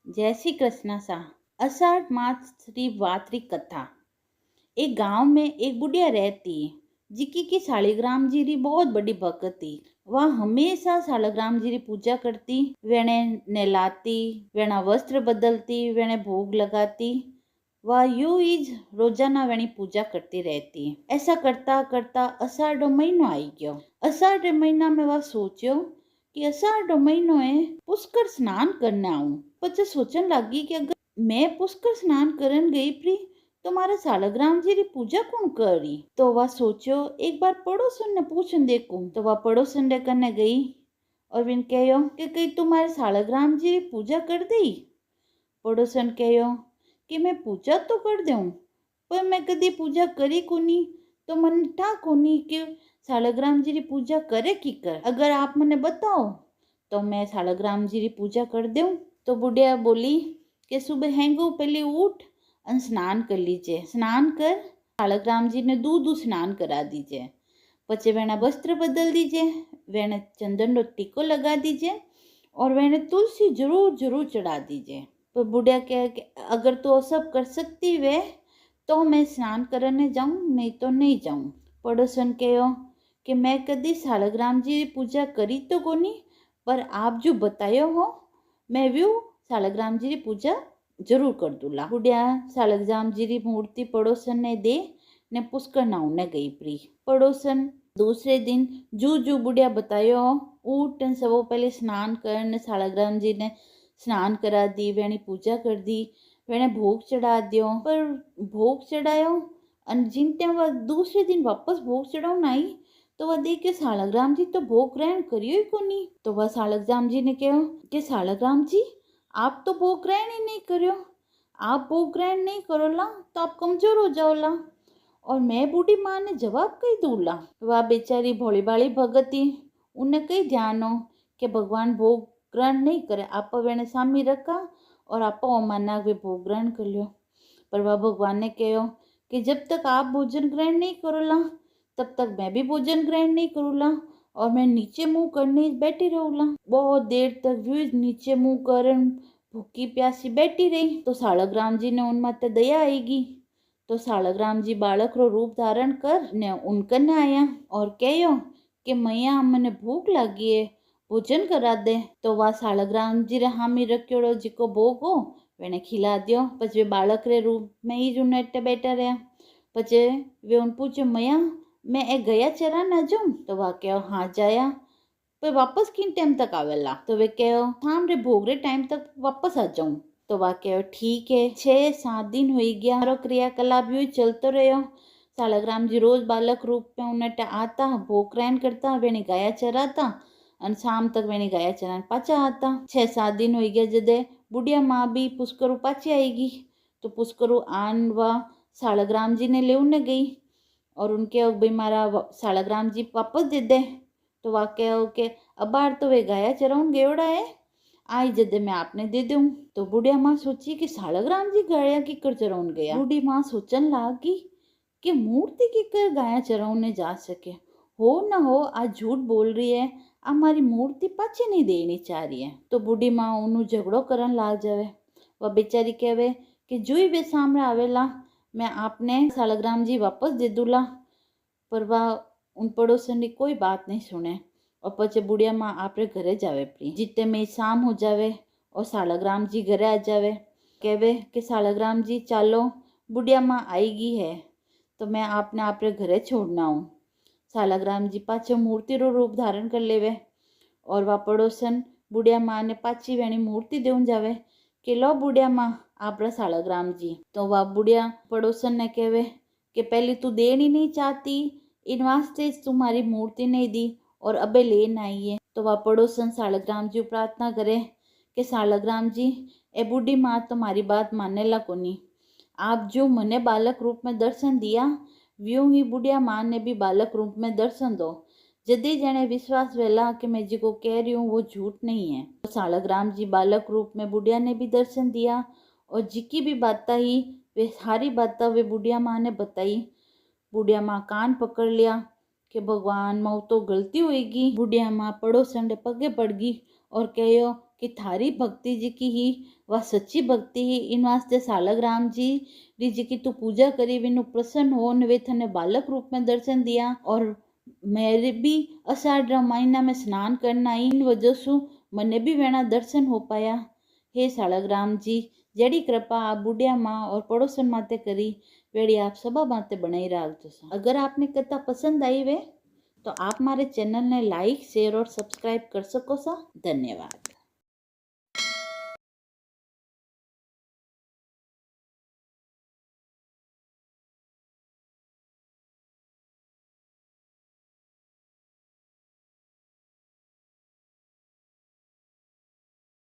जय श्री कृष्ण सा। अषाढ़ मास श्री वात्री कथा। एक गांव में एक बुढ़िया रहती जिकी की शालिग्राम जी री बहुत बड़ी भक्त थी। वह हमेशा शालिग्राम जी री पूजा करती, वेणे नहलाती, वेणा वस्त्र बदलती, वेणे भोग लगाती। वह यूं ही रोजाना वेणी पूजा करती रहती। ऐसा करता करता अषाढ़ महीनो आई गयो। अषाढ़ महीना में वह सोचो कि अषाढ़ महीनो है, पुष्कर स्नान करने आऊं। પછી સોચન લાગી કે અગર मैं पुष्कर स्नान करन गई प्री तो मारा शालिग्राम जी री पूजा कौन करी। तो वह सोचो एक बार पड़ोसन ने पूछन देखूं। तो वह पड़ोसन रे कने गई और बिन कहो कि कई तुम्हारे शालिग्राम जी री पूजा कर दी। पड़ोसन कहो कि मैं पूजा तो कर दूं पर मैं कदी पूजा करी कोनी, तो मन था कोनी कि शालिग्राम जी री पूजा करे की कर। अगर आप मने बताओ तो मैं शालिग्राम जी री पूजा कर दूं। तो बुढ़िया बोली कि सुबह हैंगो पहले उठ और स्नान कर लीजिए। स्नान कर शालिग्राम जी ने दूध स्नान करा दीजिए। पचे वेना वस्त्र बदल दीजिए, वेने चंदन रो टीको लगा दीजिए और वेने तुलसी जरूर जरूर चढ़ा दीजिए। पर बुढ़िया कहे कि अगर तो सब कर सकती वे तो मैं स्नान करने जाऊं, नहीं तो नहीं जाऊं। पड़ोसन कहो कि मैं कदी शालिग्राम जी की पूजा करी तो कोनी, पर आप जो बतायो हो मैं व्यू शालिग्राम जी की पूजा जरूर कर दूला। बुढ़िया शालिग्राम जी की मूर्ति पड़ोसन ने दे ने पुष्कर नहाने गई प्री। पड़ोसन दूसरे दिन जू जू बुढ़िया बतायो उठ सबो पहले स्नान कर शालिग्राम जी ने स्नान करा दी, वेणी पूजा कर दी, वेणे भोग चढ़ा दियो। पर भोग चढ़ायो और जिन टाइम वह दूसरे दिन वापस भोग चढ़ावन आई तो वह देख के शालिग्राम जी तो भोग ग्रहण करियो ही कोनी। तो वह शालिग्राम जी ने कहो कि शालिग्राम जी आप तो भोग ग्रहण ही नहीं करियो, आप भोग ग्रहण नहीं करोला तो आप कमजोर हो जाओला। और मैं बूढ़ी माँ ने जवाब कही दूला। वह बेचारी भोली भाली भगती, उन्हें कई ध्यान हो कि भगवान भोग ग्रहण नहीं करे, आप वेने सामी रखा और आप ओमाना वे भोग ग्रहण कर लियो। पर वह भगवान ने कहो कि जब तक आप भोजन ग्रहण नहीं करोला तब तक मैं भी भोजन ग्रहण नहीं करूला और मैं नीचे मुंह करने बैठी रहूला। बहुत देर तक भी नीचे मुंह कर भूखी प्यासी बैठी रही। तो शालिग्राम जी ने उन माते दया आएगी। तो शालिग्राम जी बालक रो रूप धारण कर ने उनकने आया और कहो कि मैया मने भूख लगी है, भोजन करा दे। तो वह शालिग्राम जी रे हामी रखियोड़ो जिको भोग हो वेने खिला दियो। पछे वे बालक रे रूप में ही जुने बैठा रहा। पछे वे उन पूछो मैया मैं ए गया चरा ना जाऊं। तो वह कहो हाँ जाया, पर वापस किन टाइम तक आवेला। तो वे कहो शाम रे भोग रे टाइम तक वापस आ जाऊं। तो वह कहो ठीक है। 6-7 दिन हो गया, मारो क्रियाकलाप यूं चलतो रहो। शालिग्राम जी रोज बालक रूप में उन्हें आता, भोग ग्रहण करता, वेणी गाया चराता और शाम तक वेणी गाया चरान पाचा आता। 6-7 दिन हो गया जदे बुढ़िया माँ भी पुष्करू पाची आएगी। तो पुष्करू आन व शालिग्राम जी ने लेने गई और उनके भाई मारा शालिग्राम जी वापस दे दे। तो वह कहो कि अबार तो वे गाया चराउन गेवड़ा है, आई जदे मैं आपने दे दूं। तो बुढ़िया माँ सोची कि शालिग्राम जी गाया की कर चराउन गया। बूढ़ी माँ सोचन लागी कि मूर्ति की कर गाया चराउने जा सके, हो न हो आज झूठ बोल रही है, हमारी मूर्ति पाछी नहीं देनी चाह रही है। तो बूढ़ी माँ उन्हें झगड़ो करन लाग जावे। वह बेचारी कहवे कि जुई वे सामने आवेला मैं आपने शालिग्राम जी वापस दे दूला। पर वह उन पड़ोसन की कोई बात नहीं सुने और पछे बुढ़िया माँ आपरे घरे जावे प्री। जितने में शाम हो जावे और शालिग्राम जी घरे आ जावे, कहवे कि शालिग्राम जी चालो बुढ़िया माँ आएगी है तो मैं आपने आपरे घरे छोड़ना हूँ। शालिग्राम जी पाछो मूर्ति रो रूप धारण कर लेवे और वह पड़ोसन बुढ़िया माँ ने पाची वेणी मूर्ति देवन जावे कि लो बुढ़िया माँ आपरा शालिग्राम जी। तो वह बुढ़िया पड़ोसन ने कहवे कि पहले तू देनी नहीं चाहती, इन वास्ते तुम्हारी मूर्ति नहीं दी और अबे लेन आई है। तो वह पड़ोसन शालिग्राम जी प्रार्थना करे कि शालिग्राम जी ए बूढ़ी माँ तुम्हारी बात माने ला कोनी, आप जो मने बालक रूप में दर्शन दिया व्यूं ही बुढ़िया माँ ने भी बालक रूप में दर्शन दो। जदी जने विश्वास वेला कि मैं जिको कह रही हूँ वो झूठ नहीं है। तो शालिग्राम जी बालक रूप में बुढ़िया ने भी दर्शन दिया और जिकी भी बात ही वे सारी बातें वे बुढ़िया माँ ने बताई। बुढ़िया माँ कान पकड़ लिया कि भगवान माँ तो गलती होएगी। बुढ़िया माँ पड़ोसन रे पगे पड़ गई और कहो कि थारी भक्ति जी की ही वह सच्ची भक्ति ही इन वास्ते सालग्राम जी जी की तू पूजा करी विनु प्रसन्न हो ने वे थने बालक रूप में दर्शन दिया। और मेरे भी अषाढ़ महीना में स्नान करना इन वजह से मने भी वेणा दर्शन हो पाया। हे सालग्राम जी, जड़ी कृपा आप बुढ़िया माँ और पड़ोसन माते करी वेड़ी आप सभा माते बनाई राखजो। अगर आपने कथा पसंद आई वे तो आप हमारे चैनल ने लाइक शेयर और सब्सक्राइब कर सको सा। धन्यवाद।